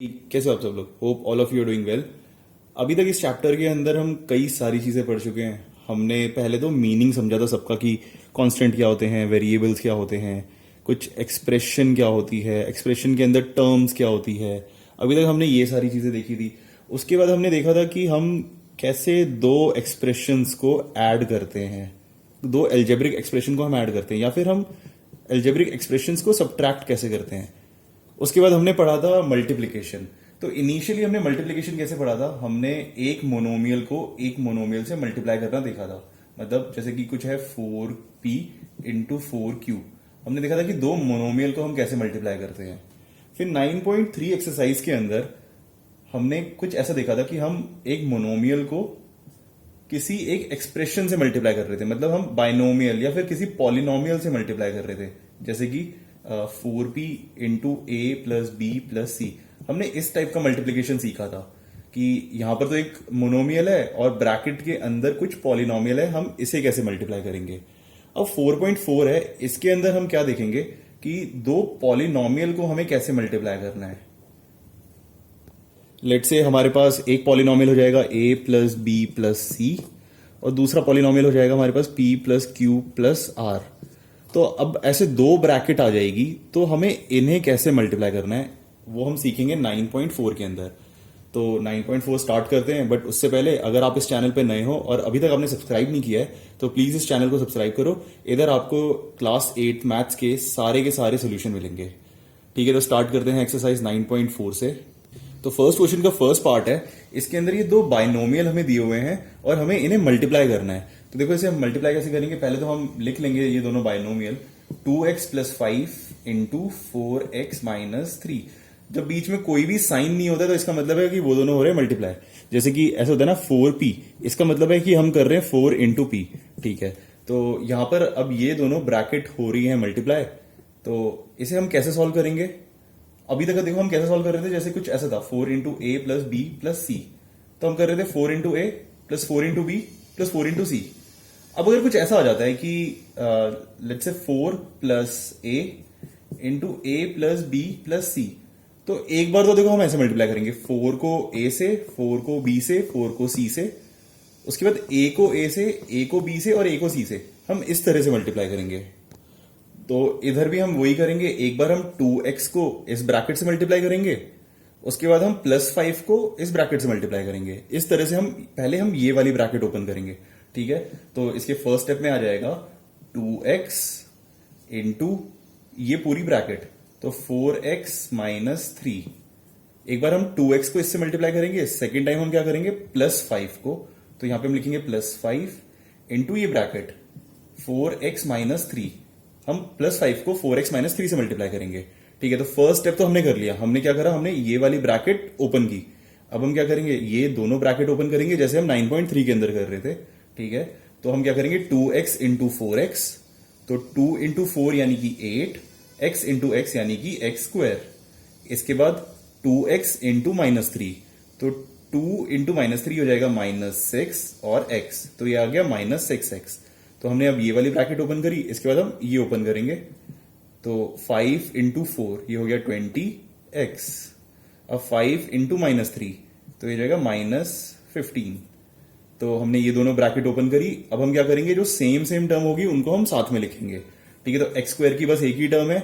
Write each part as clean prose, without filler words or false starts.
कैसे हो आप सब लोग। Hope all of you are doing well. अभी तक इस चैप्टर के अंदर हम कई सारी चीजें पढ़ चुके हैं। हमने पहले तो मीनिंग समझा था सबका कि कांस्टेंट क्या होते हैं, वेरिएबल्स क्या होते हैं, कुछ एक्सप्रेशन क्या होती है, एक्सप्रेशन के अंदर टर्म्स क्या होती है। अभी तक हमने ये सारी चीजें देखी थी। उसके बाद हमने देखा था कि हम कैसे दो एक्सप्रेशंस को ऐड करते हैं, दो एल्जेब्रिक एक्सप्रेशन को हम ऐड करते हैं, या फिर हम एल्जेब्रिक एक्सप्रेशंस को सब्ट्रैक्ट कैसे करते हैं। उसके बाद हमने पढ़ा था मल्टीप्लिकेशन। तो इनिशियली हमने मल्टीप्लिकेशन कैसे पढ़ा था, हमने एक मोनोमियल को एक मोनोमियल से मल्टीप्लाई करना देखा था। मतलब जैसे कि कुछ है 4p इंटू 4q, हमने देखा था कि दो मोनोमियल को हम कैसे मल्टीप्लाई करते हैं। फिर 9.3 एक्सरसाइज के अंदर हमने कुछ ऐसा देखा था कि हम एक मोनोमियल को किसी एक एक्सप्रेशन से मल्टीप्लाई कर रहे थे। मतलब हम बाइनोमियल या फिर किसी पॉलिनोमियल से मल्टीप्लाई कर रहे थे, जैसे कि 4p into A plus B plus सी। हमने इस टाइप का मल्टीप्लीकेशन सीखा था कि यहां पर तो एक मोनोमियल है और ब्रैकेट के अंदर कुछ पॉलिनोमियल है, हम इसे कैसे मल्टीप्लाई करेंगे। अब 4.4 है, इसके अंदर हम क्या देखेंगे कि दो पॉलिनोमियल को हमें कैसे मल्टीप्लाई करना है। लेट से हमारे पास एक पॉलिनोमियल हो जाएगा a plus B plus c, और दूसरा पॉलिनोमियल हो जाएगा हमारे पास p plus q plus r. तो अब ऐसे दो ब्रैकेट आ जाएगी, तो हमें इन्हें कैसे मल्टीप्लाई करना है वो हम सीखेंगे 9.4 के अंदर। तो 9.4 स्टार्ट करते हैं, बट उससे पहले अगर आप इस चैनल पे नए हो और अभी तक आपने सब्सक्राइब नहीं किया है तो प्लीज इस चैनल को सब्सक्राइब करो। इधर आपको क्लास 8 मैथ्स के सारे सोल्यूशन मिलेंगे। ठीक है, तो स्टार्ट करते हैं एक्सरसाइज 9.4 से। तो फर्स्ट क्वेश्चन का फर्स्ट पार्ट है, इसके अंदर ये दो बाइनोमियल हमें दिए हुए हैं और हमें इन्हें मल्टीप्लाई करना है। तो देखो इसे हम मल्टीप्लाई कैसे करेंगे, पहले तो हम लिख लेंगे ये दोनों binomial 2x plus 5 into 4x minus 3। जब बीच में कोई भी साइन नहीं होता तो इसका मतलब है कि वो दोनों हो रहे हैं मल्टीप्लाई। जैसे कि ऐसा होता है ना 4p, इसका मतलब है कि हम कर रहे हैं 4 इंटू p। ठीक है, तो यहां पर अब ये दोनों ब्रैकेट हो रही है मल्टीप्लाई। तो इसे हम कैसे सॉल्व करेंगे, अभी तक देखो हम कैसे सॉल्व कर रहे थे, जैसे कुछ ऐसा था 4 into A plus B plus C. तो हम कर रहे थे 4 into A plus 4 into B plus 4 into C. अब अगर कुछ ऐसा आ जाता है कि let's say 4 plus A into A plus B plus C, तो एक बार तो देखो हम ऐसे मल्टीप्लाई करेंगे 4 को ए से, 4 को बी से, 4 को सी से। उसके बाद ए को ए से, ए को बी से और ए को सी से हम इस तरह से मल्टीप्लाई करेंगे। तो इधर भी हम वही करेंगे, एक बार हम 2x को इस ब्रैकेट से मल्टीप्लाई करेंगे, उसके बाद हम प्लस 5 को इस ब्रैकेट से मल्टीप्लाई करेंगे। इस तरह से हम ये वाली ब्रैकेट ओपन करेंगे। ठीक है, तो इसके फर्स्ट स्टेप में आ जाएगा 2x इंटू ये पूरी ब्रैकेट, तो 4x माइनस 3। एक बार हम 2x को इससे मल्टीप्लाई करेंगे, सेकेंड टाइम हम क्या करेंगे प्लस 5 को, तो यहां पे हम लिखेंगे प्लस 5 इंटू ये ब्रैकेट 4x माइनस 3। हम प्लस 5 को 4x माइनस 3 से मल्टीप्लाई करेंगे। ठीक है, तो फर्स्ट स्टेप तो हमने कर लिया। हमने क्या करा, हमने ये वाली ब्रैकेट ओपन की। अब हम क्या करेंगे, ये दोनों ब्रैकेट ओपन करेंगे जैसे हम 9.3 के अंदर कर रहे थे। ठीक है, तो हम क्या करेंगे 2x इंटू 4x, तो 2 इंटू 4 यानी कि 8, x इंटू एक्स यानी कि एक्स स्क्वायर। इसके बाद 2x इंटू माइनस 3, तो 2 इंटू माइनस 3 हो जाएगा माइनस 6 और x, तो ये आ गया माइनस 6x। तो हमने अब ये वाली ब्रैकेट ओपन करी, इसके बाद हम ये ओपन करेंगे, तो 5 इंटू 4 ये हो गया 20x। अब 5 इंटू माइनस 3, तो ये जाएगा माइनस 15। तो हमने ये दोनों ब्रैकेट ओपन करी। अब हम क्या करेंगे, जो सेम टर्म होगी उनको हम साथ में लिखेंगे। ठीक है, तो एक्स स्क्वायर की बस एक ही टर्म है,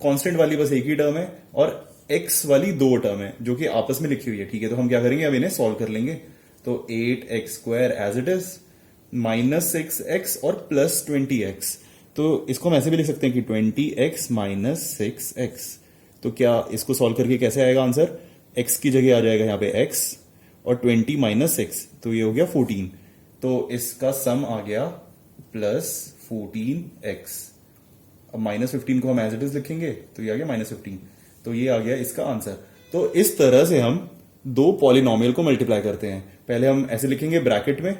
कांस्टेंट वाली बस एक ही टर्म है, और एक्स वाली दो टर्म है जो कि आपस में लिखी हुई है। ठीक है, तो हम क्या करेंगे, अब इन्हें सॉल्व कर लेंगे। तो 8x square as it is, minus 6x और प्लस 20x। तो इसको हम ऐसे भी लिख सकते हैं कि 20x माइनस 6x। तो क्या इसको सॉल्व करके कैसे आएगा आंसर, x की जगह आ जाएगा यहाँ पे x और 20 माइनस 6, तो ये हो गया 14। तो इसका सम आ गया प्लस 14x। अब माइनस 15 को हम एज इट इज लिखेंगे, तो ये आ गया माइनस 15। तो ये आ गया इसका आंसर। तो इस तरह से हम दो पॉलिनोमियल को मल्टीप्लाई करते हैं। पहले हम ऐसे लिखेंगे ब्रैकेट में,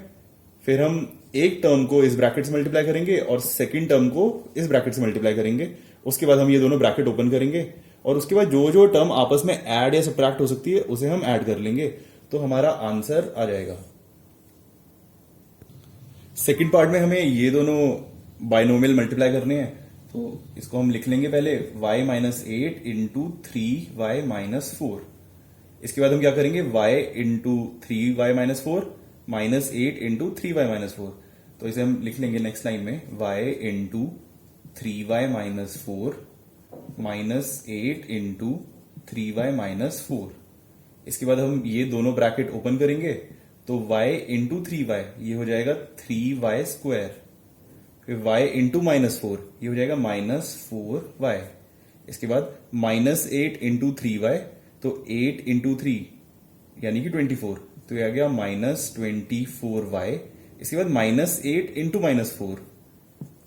फिर हम एक टर्म को इस ब्रैकेट से मल्टीप्लाई करेंगे और सेकंड टर्म को इस ब्रैकेट से मल्टीप्लाई करेंगे। उसके बाद हम ये दोनों ब्रैकेट ओपन करेंगे और उसके बाद जो जो टर्म आपस में ऐड या सब्ट्रैक्ट हो सकती है उसे हम ऐड कर लेंगे, तो हमारा आंसर आ जाएगा। सेकंड पार्ट में हमें ये दोनों बाइनोमियल मल्टीप्लाई करने हैं, तो इसको हम लिख लेंगे पहले y minus 8 into 3y minus 4। इसके बाद हम क्या करेंगे, y into 3y-4 minus 8 into 3y-4। तो इसे हम लिख लेंगे नेक्स्ट लाइन में y into 3y-4 minus 8 into 3y-4। इसके बाद हम ये दोनों ब्रैकेट ओपन करेंगे तो y इंटू 3y ये हो जाएगा 3y स्क्वायर, फिर y इंटू -4 ये हो जाएगा -4y। इसके बाद -8 इंटू 3y तो 8 इंटू 3 यानी कि 24, तो ये आ गया -24y। इसके बाद -8 इंटू -4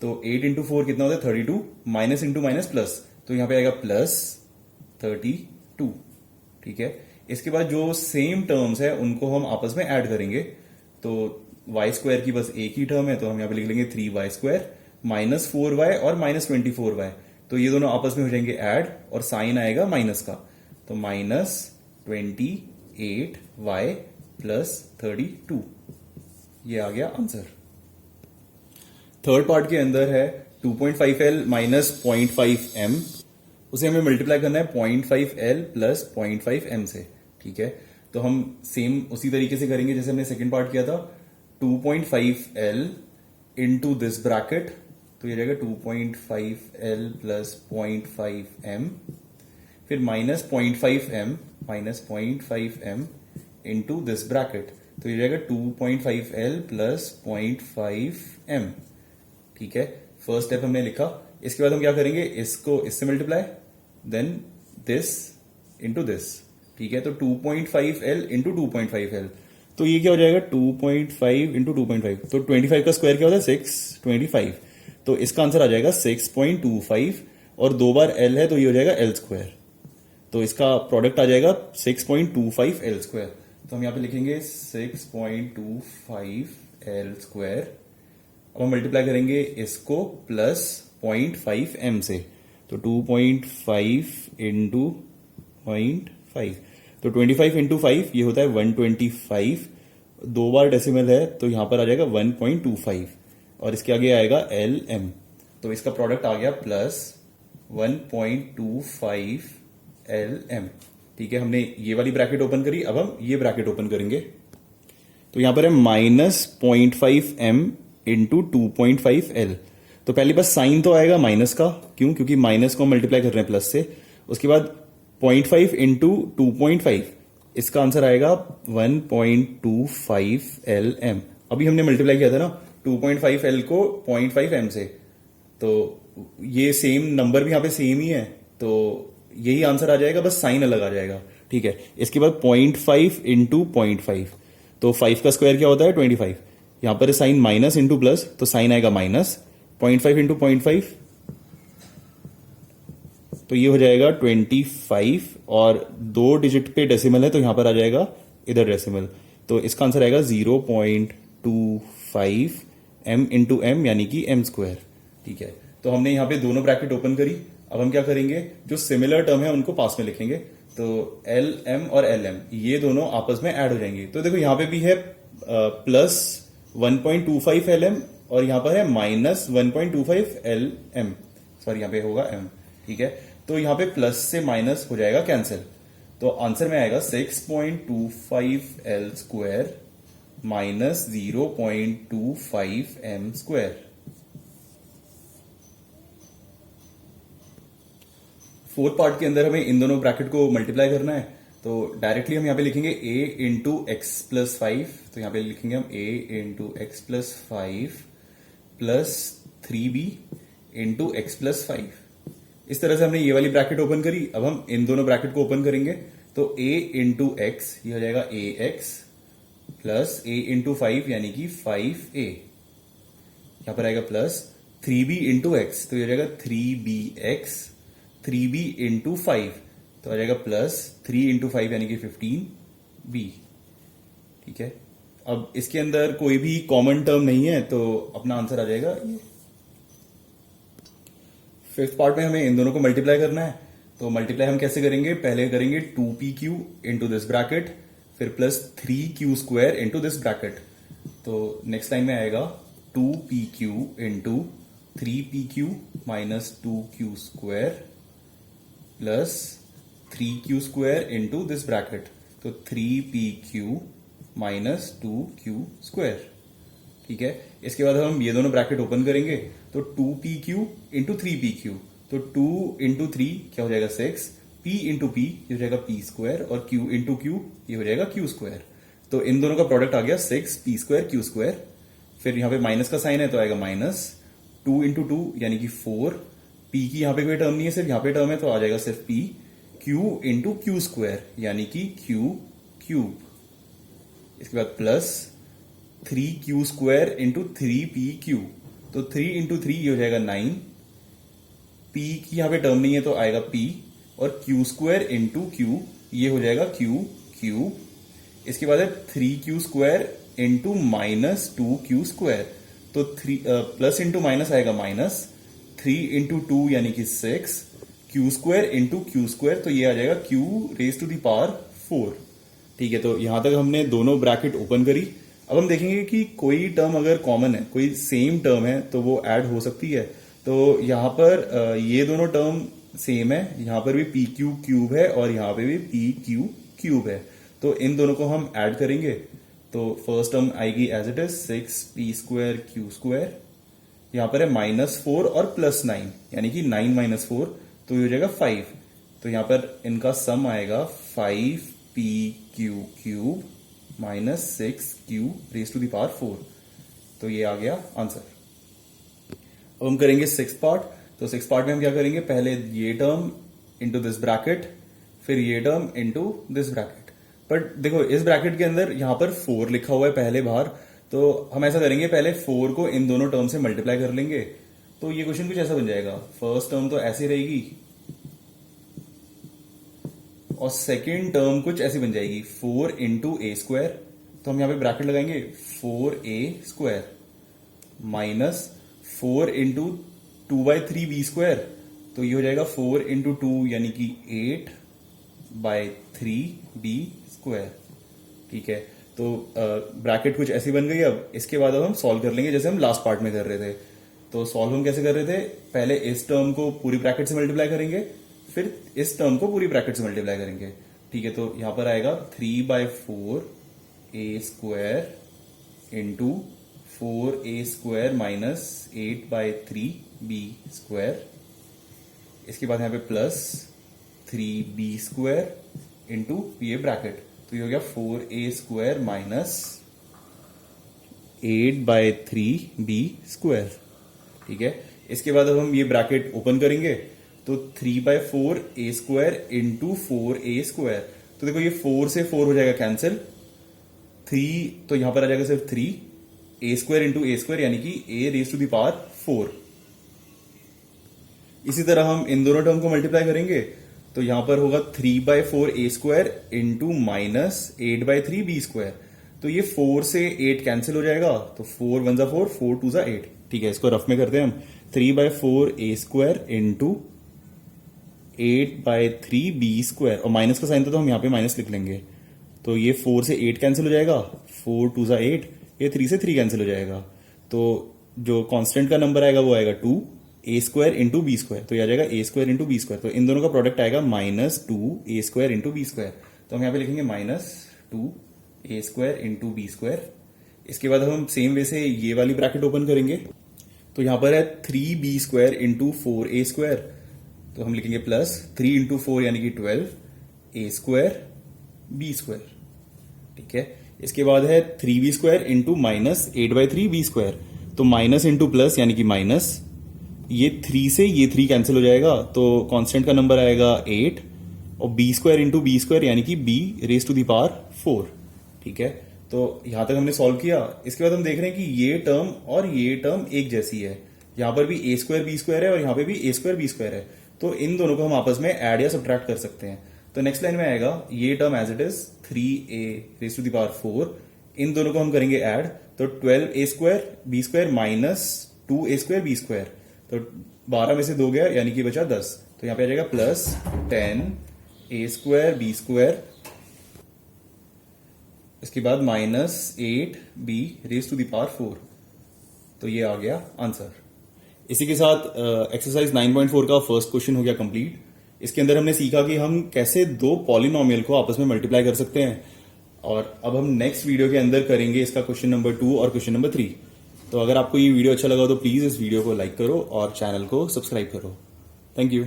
तो 8 इंटू 4 कितना होता है 32, माइनस इंटू माइनस प्लस, तो यहां पे आएगा +32। ठीक है, इसके बाद जो सेम टर्म्स है उनको हम आपस में ऐड करेंगे। तो y स्क्वायर की बस एक ही टर्म है तो हम यहां पे लिख लेंगे 3y स्क्वायर माइनस 4y और -24y, तो ये दोनों आपस में हो जाएंगे ऐड और साइन आएगा माइनस का, तो -28y प्लस 32, ये आ गया आंसर। थर्ड पार्ट के अंदर है 2.5L माइनस 0.5M, उसे हमें मल्टीप्लाई करना है 0.5L प्लस 0.5M से। ठीक है, तो हम सेम उसी तरीके से करेंगे जैसे हमने सेकंड पार्ट किया था। 2.5L इंटू दिस ब्रैकेट, तो ये जाएगा 2.5L प्लस 0.5M, फिर -0.5M इंटू दिस ब्रैकेट, तो ये जाएगा 2.5L प्लस 0.5M। ठीक है, फर्स्ट स्टेप हमने लिखा। इसके बाद हम क्या करेंगे, इसको इससे multiply, then this into this. ठीक है, तो 2.5L इंटू 2.5L, तो ये क्या हो जाएगा 2.5 इंटू 2.5, तो 25 का स्क्वायर क्या होता है 625, तो इसका आंसर आ जाएगा 6.25 और 2 बार L है तो ये हो जाएगा L स्क्वायर, तो इसका प्रोडक्ट आ जाएगा 6.25 L स्क्वायर। तो हम यहां पे लिखेंगे 6.25 L स्क्वायर। अब हम मल्टीप्लाई करेंगे इसको प्लस 0.5M से, तो 2.5 इंटू 0.5, तो 25 इंटू 5 ये होता है 125, 2 बार डेसिमल है तो यहां पर आ जाएगा 1.25 और इसके आगे आएगा LM, तो इसका प्रोडक्ट आ गया प्लस 1.25 LM। ठीक है, हमने ये वाली ब्रैकेट ओपन करी, अब हम ये ब्रैकेट ओपन करेंगे, तो यहां पर है -0.5M इंटू 2.5L। तो पहले बस साइन तो आएगा माइनस का, क्यों, क्योंकि माइनस को मल्टीप्लाई कर रहे हैं प्लस से। उसके बाद 0.5 इंटू 2.5, इसका आंसर आएगा 1.25 LM। अभी हमने मल्टीप्लाई किया था ना 2.5L को 0.5M से, तो ये सेम नंबर भी यहां पे सेम ही है, तो यही आंसर आ जाएगा, बस साइन अलग आ जाएगा। ठीक है, इसके बाद 0.5 इंटू 0.5, तो 5 का स्क्वायर क्या होता है 25, यहां पर साइन माइनस इंटू प्लस, तो साइन आएगा माइनस, 0.5 इंटू 0.5, तो ये हो जाएगा 25 और 2 डिजिट पे डेसिमल है तो यहां पर आ जाएगा इधर डेसिमल, तो इसका आंसर आएगा 0.25 M इंटू M यानी कि M स्क्वायर। ठीक है, तो हमने यहां पे दोनों ब्रैकेट ओपन करी। अब हम क्या करेंगे, जो सिमिलर टर्म है उनको पास में लिखेंगे, तो LM और LM ये दोनों आपस में ऐड हो जाएंगे। तो देखो यहां पे भी है प्लस 1.25 LM और यहां पर है माइनस 1.25 LM, सॉरी यहां पे होगा M। ठीक है, तो यहां पे प्लस से माइनस हो जाएगा कैंसिल, तो आंसर में आएगा 6.25 L square minus 0.25 M square. Fourth part के अंदर हमें इन दोनों ब्रैकेट को मल्टीप्लाई करना है, तो डायरेक्टली हम यहां पे लिखेंगे a इंटू एक्स प्लस 5, तो यहां पे लिखेंगे हम a into x plus 5 plus 3b into x plus 5। इस तरह से हमने ये वाली ब्रैकेट ओपन करी। अब हम इन दोनों ब्रैकेट को ओपन करेंगे, तो a इंटू एक्स ये हो जाएगा ax प्लस a इंटू 5 यानी कि 5a, यहां पर आएगा प्लस 3b इंटू एक्स, तो ये हो जाएगा 3bx, 3b इंटू 5 तो आ जाएगा प्लस 3 इंटू 5 यानी कि 15b। ठीक है, अब इसके अंदर कोई भी कॉमन टर्म नहीं है तो अपना आंसर आ जाएगा ये। फिफ्थ पार्ट में हमें इन दोनों को मल्टीप्लाई करना है, तो मल्टीप्लाई हम कैसे करेंगे, पहले करेंगे 2pq इंटू दिस ब्रैकेट, फिर plus 3q square into this bracket, तो नेक्स्ट लाइन में आएगा 2pq into 3pq minus 2q square plus 3q square into this bracket, तो 3pq माइनस 2q²। ठीक है, इसके बाद हम ये दोनों ब्रैकेट ओपन करेंगे तो 2pq इंटू 3pq, तो 2 इंटू 3 क्या हो जाएगा 6, p इंटू p ये हो जाएगा p² और q इंटू q ये हो जाएगा q²। तो इन दोनों का प्रोडक्ट आ गया 6p² q²। फिर यहाँ पे माइनस का साइन है तो आएगा माइनस 2 इंटू 2 यानी कि 4, p की यहाँ पे कोई टर्म नहीं है, सिर्फ यहाँ पे टर्म है तो आ जाएगा सिर्फ p, q इंटू q² यानी कि q³। इसके बाद प्लस 3q² इंटू 3pq, तो 3 इंटू 3 ये हो जाएगा 9, p की यहाँ पे टर्म नहीं है तो आएगा p, और q² इंटू q ये हो जाएगा q³। इसके बाद है 3q² इंटू माइनस 2q², तो प्लस इंटू माइनस आएगा माइनस 3 इंटू 2 यानी कि 6, q² इंटू q², तो ये आ जाएगा q⁴। ठीक है, तो यहां तक हमने दोनों ब्रैकेट ओपन करी। अब हम देखेंगे कि कोई टर्म अगर कॉमन है, कोई सेम टर्म है तो वो ऐड हो सकती है। तो यहां पर ये दोनों टर्म सेम है, यहां पर भी pq³ है और यहां पे भी pq³ है, तो इन दोनों को हम ऐड करेंगे। तो फर्स्ट टर्म आएगी as it is 6p² q², यहां पर है -4 और +9 यानी कि 9 - 4 तो ये हो जाएगा 5, तो यहां पर इनका सम आएगा 5pq³ माइनस 6q⁴, तो ये आ गया आंसर। अब हम करेंगे 6th पार्ट। तो 6th पार्ट में हम क्या करेंगे, पहले ये टर्म इंटू दिस ब्रैकेट, फिर ये term into this bracket. But देखो इस ब्रैकेट के अंदर यहां पर 4 लिखा हुआ है पहले बाहर, तो हम ऐसा करेंगे पहले 4 को इन दोनों टर्म से मल्टीप्लाई कर लेंगे। तो ये क्वेश्चन कुछ ऐसा बन जाएगा, फर्स्ट टर्म तो ऐसी रहेगी और सेकेंड टर्म कुछ ऐसी बन जाएगी 4 इंटू a², तो हम यहां पे ब्रैकेट लगाएंगे 4a² माइनस 4 इंटू 2/3b², तो ये हो जाएगा 4 इंटू 2 यानी कि 8/3b²। ठीक है, तो ब्रैकेट कुछ ऐसी बन गई। अब इसके बाद अब हम सॉल्व कर लेंगे जैसे हम लास्ट पार्ट में कर रहे थे। तो सॉल्व हम कैसे कर रहे थे, पहले इस टर्म को पूरी ब्रैकेट से मल्टीप्लाई करेंगे, फिर इस टर्म को पूरी ब्रैकेट से मल्टीप्लाई करेंगे। ठीक है, तो यहां पर आएगा 3/4a² into 4a² minus 8/3b²। इसके बाद यहां पे प्लस 3b² इंटू ये ब्रैकेट, तो ये हो गया 4a² माइनस 8/3b²। ठीक है, इसके बाद अब हम ये ब्रैकेट ओपन करेंगे तो 3/4a² इंटू 4a², तो देखो ये 4 से 4 हो जाएगा कैंसिल, 3 तो यहां पर आ जाएगा सिर्फ 3, a² इंटू a² यानी कि a⁴। इसी तरह हम इन दोनों टर्म को मल्टीप्लाई करेंगे तो यहां पर होगा 3/4a² इंटू माइनस 8/3b², तो ये 4 से 8 कैंसिल हो जाएगा, तो 4 1 ज़ा 4, 4 2 ज़ा 8। ठीक है, इसको रफ में करते हैं हम, 3/4a² इंटू 8/3b², और माइनस का साइन तो हम यहां पे माइनस लिख लेंगे, तो ये 4 से 8 कैंसिल हो जाएगा, 4 2 ज़ा 8, ये 3 से 3 कैंसिल हो जाएगा, तो जो कांस्टेंट का नंबर आएगा वो आएगा 2, a² इंटू b², तो ये आ जाएगा a² इंटू b², तो इन दोनों का प्रोडक्ट आएगा -2a² इंटू b², तो हम यहाँ पे लिखेंगे -2a² इंटू b²। इसके बाद हम सेम वे से ये वाली ब्रैकेट ओपन करेंगे, तो यहां पर है 3b² इंटू 4a², तो हम लिखेंगे प्लस 3 इंटू 4 यानी कि 12 a² b²। ठीक है, इसके बाद है 3b² इंटू माइनस 8/3b², तो माइनस इंटू प्लस यानी कि माइनस, ये 3 से ये 3 कैंसिल हो जाएगा, तो कांस्टेंट का नंबर आएगा 8, और b² इंटू b² यानी कि b⁴। ठीक है, तो यहां तक हमने सॉल्व किया। इसके बाद हम देख रहे हैं कि ये टर्म और ये टर्म एक जैसी है, यहां पर भी a² b² है और यहां पे भी a² b² है, तो इन दोनों को हम आपस में ऐड या सब्ट्रैक्ट कर सकते हैं। तो नेक्स्ट लाइन में आएगा ये term as it is 3a⁴, इन दोनों को हम करेंगे ऐड, तो 12a² b² minus 2a² b², तो 12 में से 2 गया यानी कि बचा 10, तो यहां पे आ जाएगा प्लस 10a² b², इसके बाद -8b⁴, तो ये आ गया आंसर। इसी के साथ एक्सरसाइज 9.4 का फर्स्ट क्वेश्चन हो गया कंप्लीट। इसके अंदर हमने सीखा कि हम कैसे दो पॉलिनोमियल को आपस में मल्टीप्लाई कर सकते हैं। और अब हम नेक्स्ट वीडियो के अंदर करेंगे इसका क्वेश्चन नंबर 2 और क्वेश्चन नंबर 3। तो अगर आपको ये वीडियो अच्छा लगा तो प्लीज इस वीडियो को लाइक करो और चैनल को सब्सक्राइब करो। Thank you.